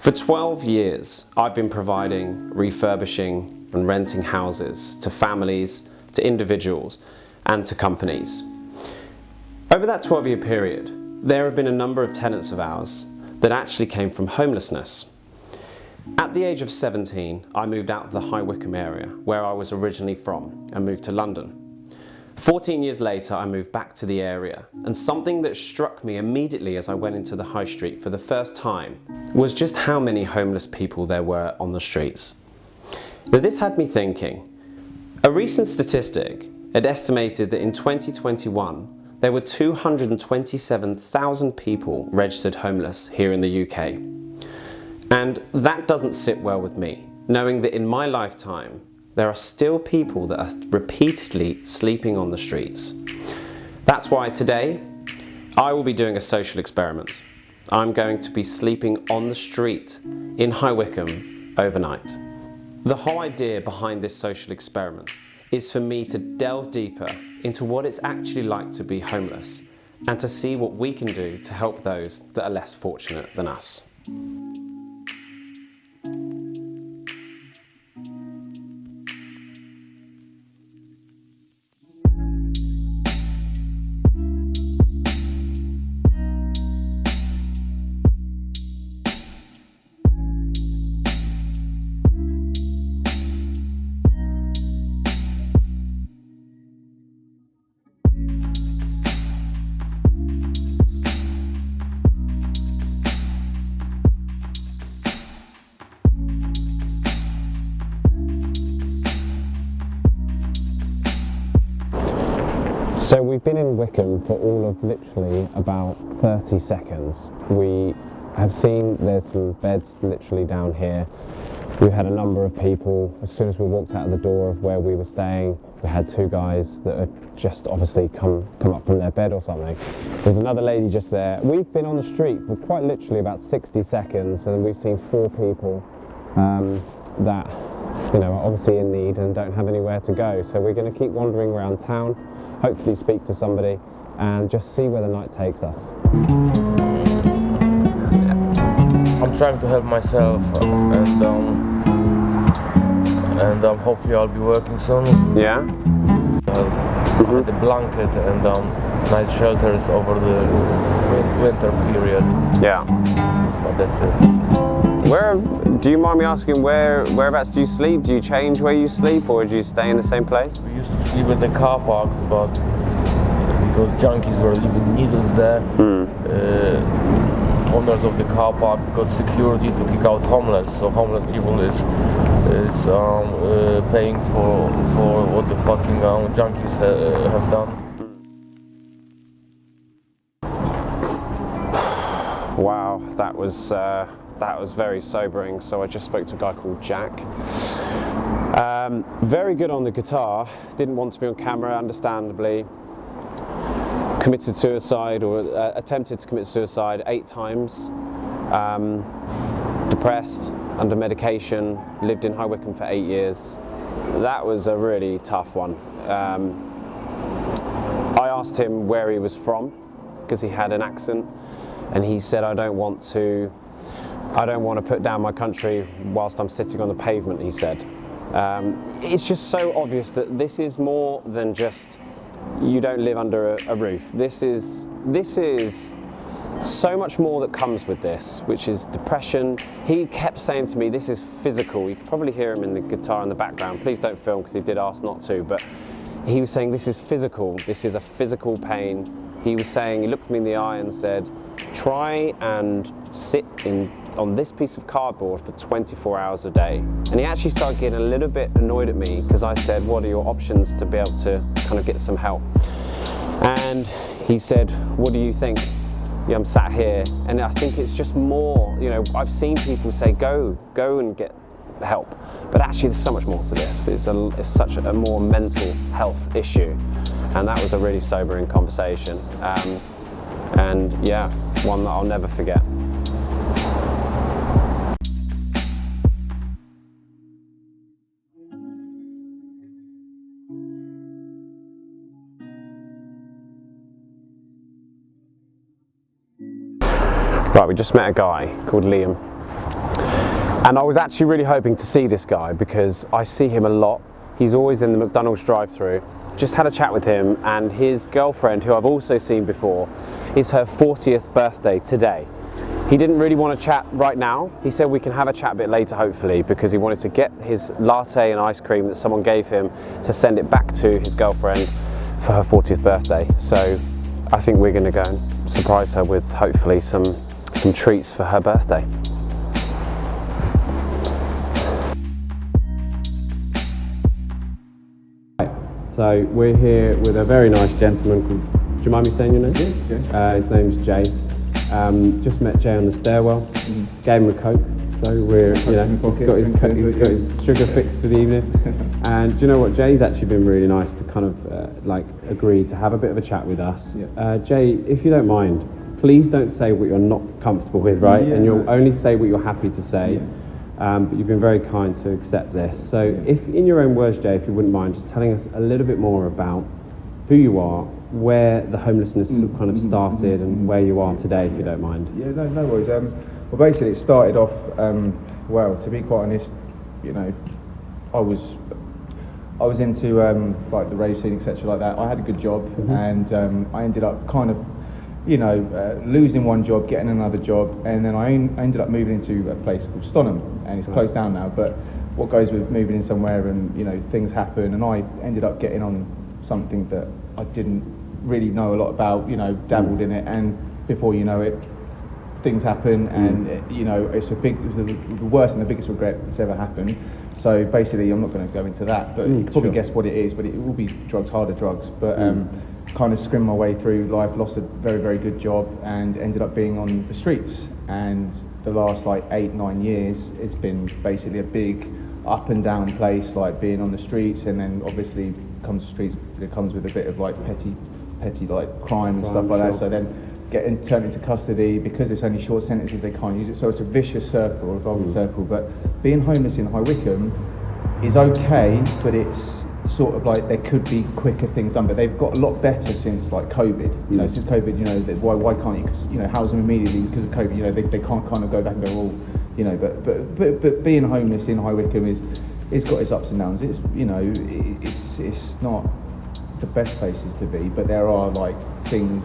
For 12 years, I've been providing, refurbishing and renting houses to families, to individuals and to companies. Over that 12-year period, there have been a number of tenants of ours that actually came from homelessness. At the age of 17, I moved out of the High Wycombe area, where I was originally from, and moved to London. 14 years later, I moved back to the area, and something that struck me immediately as I went into the high street for the first time was just how many homeless people there were on the streets. Now, this had me thinking. A recent statistic had estimated that in 2021, there were 227,000 people registered homeless here in the UK. And that doesn't sit well with me, knowing that in my lifetime, there are still people that are repeatedly sleeping on the streets. That's why today, I will be doing a social experiment. I'm going to be sleeping on the street in High Wycombe overnight. The whole idea behind this social experiment is for me to delve deeper into what it's actually like to be homeless and to see what we can do to help those that are less fortunate than us. So we've been in Wycombe for all of literally about 30 seconds. We have seen there's some beds literally down here. We had a number of people. As soon as we walked out of the door of where we were staying, we had two guys that had just obviously come up from their bed or something. There's another lady just there. We've been on the street for quite literally about 60 seconds and we've seen four people that are obviously in need and don't have anywhere to go. So we're going to keep wandering around town, hopefully speak to somebody and just see where the night takes us. I'm trying to help myself and hopefully I'll be working soon. Yeah? The blanket and night shelters over the winter period. Yeah. But that's it. Do you mind me asking whereabouts do you sleep? Do you change where you sleep or do you stay in the same place? We used to sleep in the car parks, but because junkies were leaving needles there, owners of the car park got security to kick out homeless. So homeless people is paying for what the fucking junkies have done. Wow, that was very sobering. So I just spoke to a guy called Jack. Very good on the guitar, didn't want to be on camera, understandably. Committed suicide or attempted to commit suicide 8 times. Depressed, under medication, lived in High Wycombe for 8 years. That was a really tough one. I asked him where he was from because he had an accent and he said, I don't want to put down my country whilst I'm sitting on the pavement, he said. It's just so obvious that this is more than just you don't live under a roof. This is so much more that comes with this, which is depression. He kept saying to me, this is physical. You can probably hear him in the guitar in the background. Please don't film because he did ask not to, but he was saying this is physical. This is a physical pain. He was saying, he looked me in the eye and said, try and sit on this piece of cardboard for 24 hours a day. And he actually started getting a little bit annoyed at me because I said, what are your options to be able to kind of get some help? And he said, what do you think? Yeah, I'm sat here, and I think it's just more, I've seen people say, go and get help. But actually there's so much more to this. It's such a more mental health issue. And that was a really sobering conversation. And yeah, one that I'll never forget. Right, we just met a guy called Liam. And I was actually really hoping to see this guy because I see him a lot. He's always in the McDonald's drive-thru. Just had a chat with him, and his girlfriend, who I've also seen before, is her 40th birthday today. He didn't really want to chat right now. He said we can have a chat a bit later, hopefully, because he wanted to get his latte and ice cream that someone gave him to send it back to his girlfriend for her 40th birthday. So I think we're going to go and surprise her with hopefully some treats for her birthday. So we're here with a very nice gentleman called, do you mind me saying your name? Yeah. His name's Jay. Just met Jay on the stairwell, gave him a Coke. So we're, he's got his sugar fix for the evening. And do you know what? Jay's actually been really nice to kind of agree to have a bit of a chat with us. Yeah. Jay, if you don't mind, please don't say what you're not comfortable with, right? Yeah, and you'll only say what you're happy to say. Yeah. But you've been very kind to accept this. So if, in your own words, Jay, if you wouldn't mind just telling us a little bit more about who you are, where the homelessness kind of started and where you are today, if you don't mind. Yeah, no worries. Well, basically it started off, to be quite honest, I was into like the rave scene, etc. like that. I had a good job, and I ended up kind of losing one job, getting another job, and then I ended up moving into a place called Stonham, and it's closed down now. But what goes with moving in somewhere, and things happen, and I ended up getting on something that I didn't really know a lot about, dabbled in it, and before you know it, things happen, and it's the worst and the biggest regret that's ever happened. So basically, I'm not going to go into that, but you can probably guess what it is, but it will be drugs, harder drugs, but kind of scrimmed my way through life, lost a very, very good job, and ended up being on the streets. And the last 8-9 years, it's been basically a big up and down place, like being on the streets, and then obviously it comes with a bit of petty crime and stuff like that. So then getting turned into custody because it's only short sentences, they can't use it. So it's a vicious circle, a revolving circle. But being homeless in High Wycombe is okay, but it's sort of there could be quicker things done, but they've got a lot better since COVID. Since COVID, why can't you house them immediately because of COVID? They can't kind of go back and go, but being homeless in High Wycombe it's got its ups and downs. It's not the best places to be, but there are things,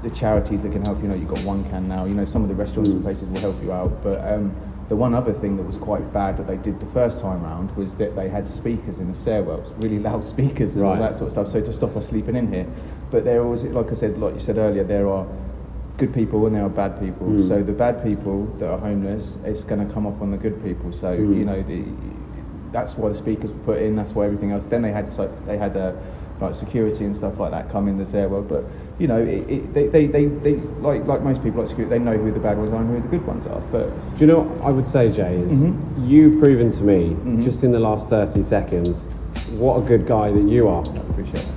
the charities that can help. You've got One Can now. Some of the restaurants and places will help you out, but the one other thing that was quite bad that they did the first time round was that they had speakers in the stairwells, really loud speakers and all that sort of stuff, so to stop us sleeping in here. But there was, like you said earlier, there are good people and there are bad people. So the bad people that are homeless, it's going to come up on the good people. So that's why the speakers were put in. That's why everything else. Then they had security and stuff like that come in the stairwell. But they like most people, like security, they know who the bad ones are and who the good ones are. But do you know what I would say, Jay, is you've proven to me just in the last 30 seconds what a good guy that you are. I appreciate that.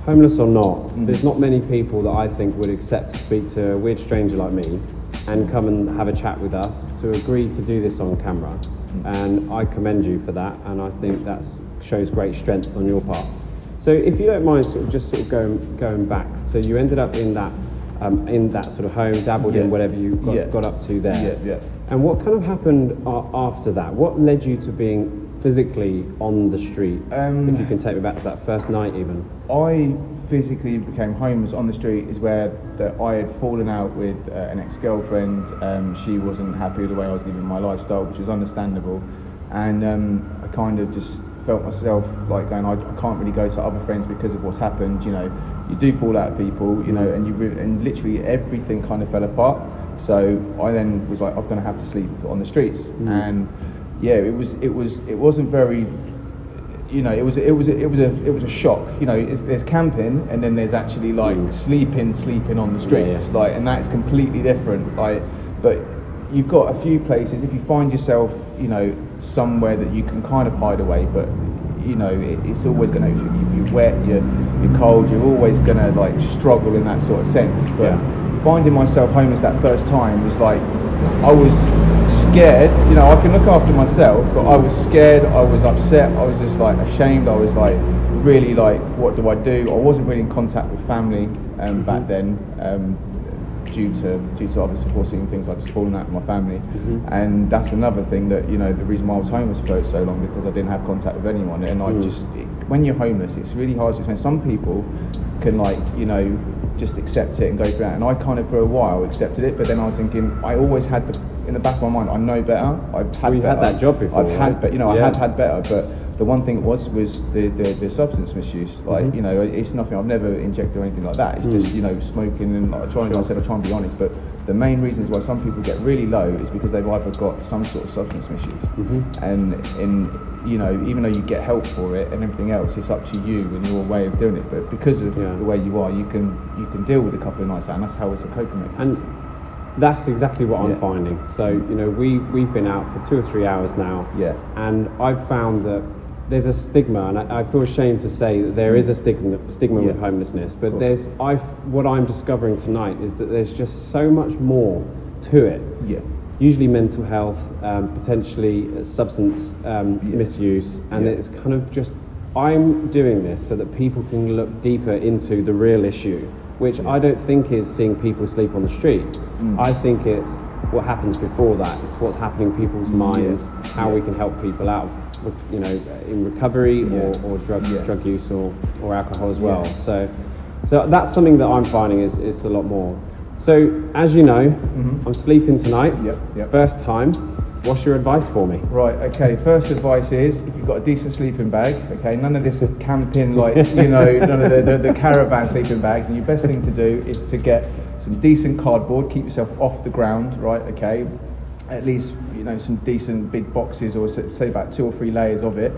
Homeless or not, there's not many people that I think would accept to speak to a weird stranger like me and come and have a chat with us, to agree to do this on camera. And I commend you for that, and I think that shows great strength on your part. So if you don't mind going back, so you ended up in that sort of home, dabbled in whatever you got up to there. Yeah. And what kind of happened after that? What led you to being physically on the street? If you can take me back to that first night even. I physically became homeless on the street is where I had fallen out with an ex-girlfriend. She wasn't happy with the way I was living my lifestyle, which is understandable. And I kind of just felt myself going, I can't really go to other friends because of what's happened. You do fall out of people, and literally everything kind of fell apart. So I then was like, I'm going to have to sleep on the streets. And it wasn't very, it was a shock. There's camping, and then there's actually sleeping on the streets, and that's completely different. But you've got a few places. If you find yourself, somewhere that you can kind of hide away, but it's always going to, if you're wet, you're cold, you're always going to struggle in that sort of sense. But finding myself homeless that first time was I was scared. I can look after myself, but I was scared, I was upset, I was just ashamed, I was really what do I do? I wasn't really in contact with family back then, due to other supporting things like just falling out with my family. And that's another thing that, you know, the reason why I was homeless for so long, because I didn't have contact with anyone. And I just, when you're homeless, it's really hard to explain. Some people can, like, you know, just accept it and go through that. And I kind of for a while accepted it, but then I was thinking, I always had in the back of my mind, I know better. I've had We've better. had that job before. I've had, but you know, I have had better. But the one thing was the substance misuse. Like, you know, it's nothing. I've never injected or anything like that. It's just, you know, smoking and like, I try and be honest. But the main reasons why some people get really low is because they've either got some sort of substance misuse, and you know, even though you get help for it and everything else, it's up to you and your way of doing it. But because of the way you are, you can deal with a couple of nights out, and that's how it's a coping mechanism. And that's exactly what I'm finding. So, you know, we've been out for 2 or 3 hours now, and I've found that there's a stigma, and I feel ashamed to say that there is a stigma with homelessness, but what I'm discovering tonight is that there's just so much more to it. Usually mental health, potentially substance misuse, and it's kind of just, I'm doing this so that people can look deeper into the real issue, which I don't think is seeing people sleep on the street. I think it's what happens before that. It's what's happening in people's minds, how we can help people out, you know, in recovery or drug use or alcohol as well. So that's something that I'm finding is a lot more. So as you know, I'm sleeping tonight. First time. What's your advice for me? Right, okay, first advice is, if you've got a decent sleeping bag, okay, none of this camping, like, you know, none of the caravan sleeping bags, and your best thing to do is to get some decent cardboard, keep yourself off the ground, right, okay, at least, you know, some decent big boxes, or say about 2 or 3 layers of it.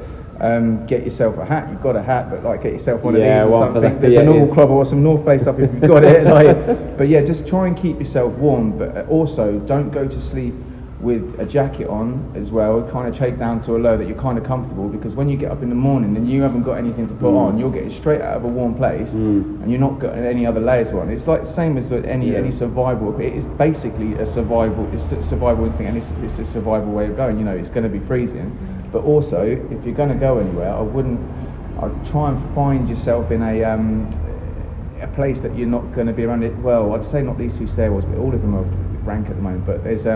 Get yourself a hat. You've got a hat, but like get yourself one of these or something. The normal club or some North Face stuff if you've got it. Like, but yeah, just try and keep yourself warm. But also, don't go to sleep with a jacket on as well. Kind of take down to a low that you're kind of comfortable, because when you get up in the morning and you haven't got anything to put on, you're getting straight out of a warm place and you're not got any other layers on. It's like the same as any survival. It's basically a survival. It's a survival instinct, and it's a survival way of going. You know, it's going to be freezing. But also, if you're going to go anywhere, I'd try and find yourself in a place that you're not going to be around it. Well, I'd say not these 2 stairwells, but all of them are rank at the moment. But there's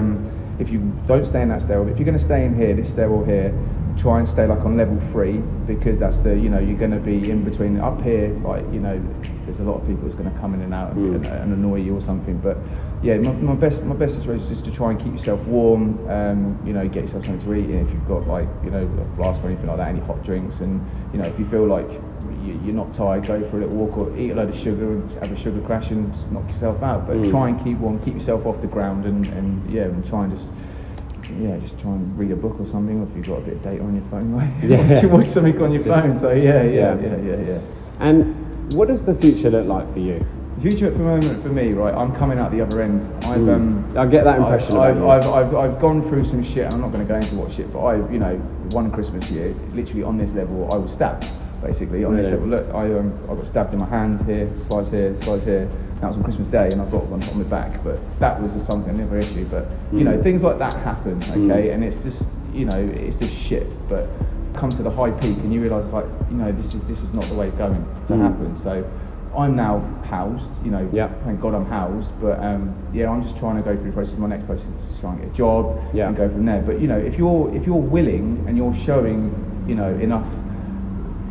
if you don't stay in that stairwell, if you're going to stay in here, this stairwell here, try and stay like on level 3, because that's the, you know, you're going to be in between. Up here, like, you know, there's a lot of people that's going to come in and out and annoy you or something. But yeah, my best situation is just to try and keep yourself warm. You know, get yourself something to eat, and if you've got, like, you know, a flask or anything like that, any hot drinks, and you know, if you feel like you're not tired, go for a little walk or eat a load of sugar and have a sugar crash and just knock yourself out. But try and keep warm, keep yourself off the ground, and try and just try and read a book or something, or if you've got a bit of data on your phone, like, watch something on your phone. So yeah. And what does the future look like for you? The future at the moment for me, right, I'm coming out the other end. I get that impression. I've gone through some shit, and I'm not going to go into what shit, but you know, one Christmas year, literally on this level, I was stabbed. Basically, on this level, look, I got stabbed in my hand here, slice here, slice here. That was on Christmas Day, and I've got one on my back. But that was something, another issue. But you know, things like that happen, okay? And it's just, you know, it's just shit. But come to the high peak, and you realise, like, you know, this is not the way it's going to happen. So I'm now housed, you know, thank God I'm housed. But I'm just trying to go through the process. My next process is to try and get a job and go from there. But you know, if you're willing and you're showing, you know, enough,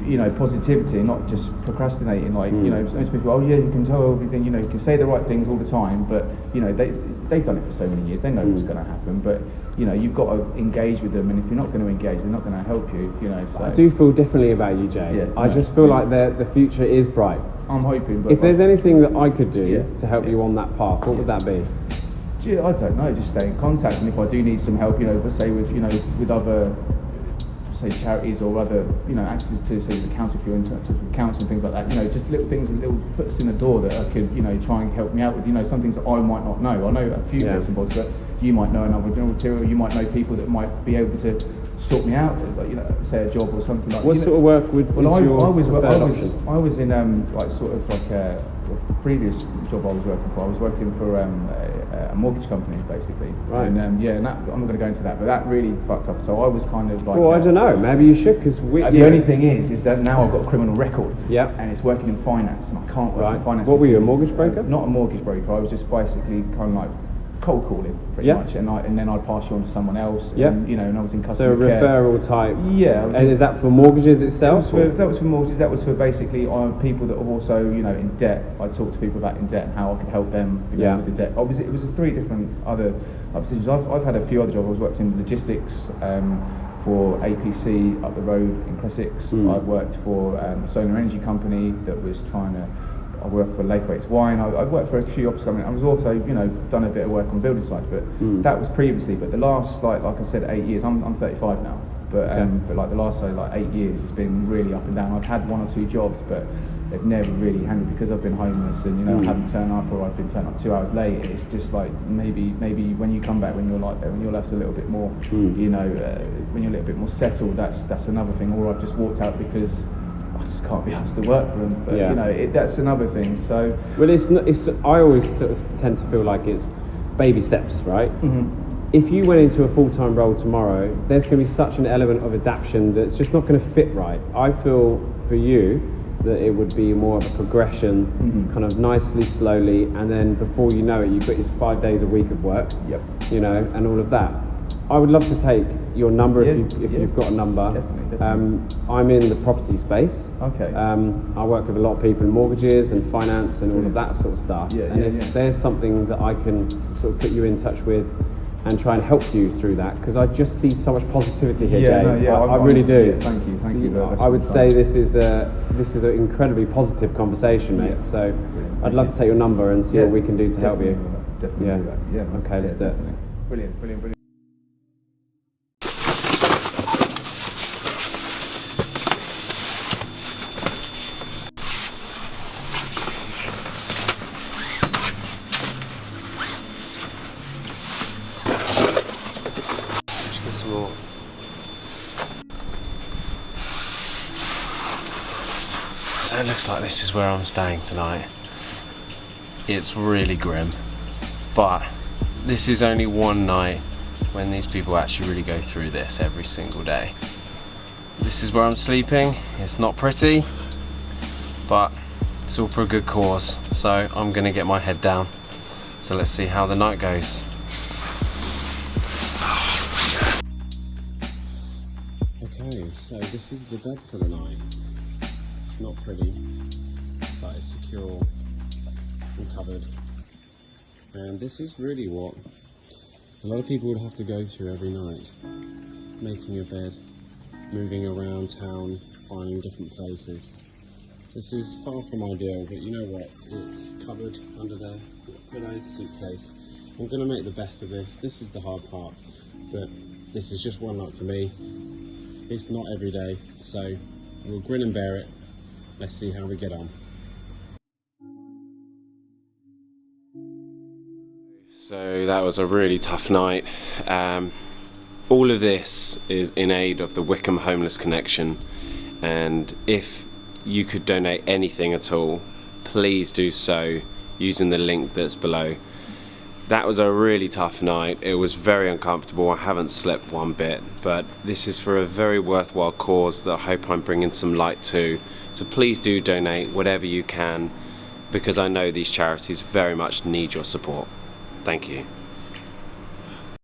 you know, positivity, not just procrastinating, like, you know, most people, you can tell everything, you know, you can say the right things all the time, but you know, they've done it for so many years, they know what's going to happen. But you know, you've got to engage with them, and if you're not going to engage, they're not going to help you, you know. So I do feel differently about you, Jay. I just feel like the future is bright. I'm hoping. But if there's anything that I could do to help you on that path, what would that be? I don't know, just stay in contact, and if I do need some help, you know, let's say with, you know, with other, say, charities or other, you know, access to, say, the council, if you're in touch with council and things like that, you know, just little things, little foots in the door that I could, you know, try and help me out with, you know, some things that I might not know. I know a few bits and bobs, but you might know another material, you might know people that might be able to sort me out, like, you know, say a job or something like that. What sort of work would Well, I was in like sort of like a previous job I was working for. I was working for a mortgage company basically. Right. And and that, I'm not going to go into that, but that really fucked up. So I was kind of like. Well, I don't know. Maybe you should, because the only thing is that now I've got a criminal record. Yeah. And it's working in finance, and I can't work in finance. What were you, a mortgage broker? Not a mortgage broker. I was just basically kind of like cold calling pretty much, and then I'd pass you on to someone else. Yeah. And, you know, and I was in customer care. So a referral type. Yeah. And is that for mortgages itself? That was for mortgages. That was for basically people that are also, you know, in debt. I talked to people about in debt and how I could help them with the debt. Obviously, it was 3 different other positions. I've had a few other jobs. I was worked in logistics for APC up the road in Essex. I've worked for a solar energy company that was trying to. I worked for Laithwaite's Wine. I've worked for a few office companies. I was also, you know, done a bit of work on building sites, but that was previously. But the last, like I said, 8 years. I'm 35 now, but like the last 8 years, it's been really up and down. I've had 1 or 2 jobs, but they've never really handled because I've been homeless and, you know, I haven't turned up, or I've been turned up 2 hours late. It's just like maybe when you come back, when you're like when your life's a little bit more, you know, when you're a little bit more settled. That's another thing. Or I've just walked out because I just can't be asked to work for them. But you know, that's another thing. So well, I always sort of tend to feel like it's baby steps, right? If you went into a full-time role tomorrow, there's going to be such an element of adaptation that's just not going to fit right. I feel for you that it would be more of a progression, kind of nicely, slowly, and then before you know it, you've got your 5 days a week of work, you know, and all of that. I would love to take your number if you've got a number. Definitely. I'm in the property space. Okay. I work with a lot of people in mortgages and finance and all of that sort of stuff. If there's something that I can sort of put you in touch with and try and help you through that, because I just see so much positivity here, Jay. I really do. Yeah, thank you. I would say this is an incredibly positive conversation, mate. So I'd love to take your number and see what we can do to help you. Definitely do that. Yeah. Okay, let's do it. Brilliant. So it looks like this is where I'm staying tonight. It's really grim, but this is only one night when these people actually really go through this every single day. This is where I'm sleeping. It's not pretty, but it's all for a good cause. So I'm gonna get my head down. So let's see how the night goes. Okay, so this is the bed for the night. It's not pretty, but it's secure and covered. And this is really what a lot of people would have to go through every night. Making a bed, moving around town, finding different places. This is far from ideal, but you know what? It's covered under there, pillows, suitcase. I'm going to make the best of this. This is the hard part, but this is just one night for me. It's not every day, so we'll grin and bear it. Let's see how we get on. So that was a really tough night. All of this is in aid of the Wickham Homeless Connection, and if you could donate anything at all, please do so using the link that's below. That was a really tough night. It was very uncomfortable. I haven't slept one bit, but this is for a very worthwhile cause that I hope I'm bringing some light to. So please do donate whatever you can, because I know these charities very much need your support. Thank you.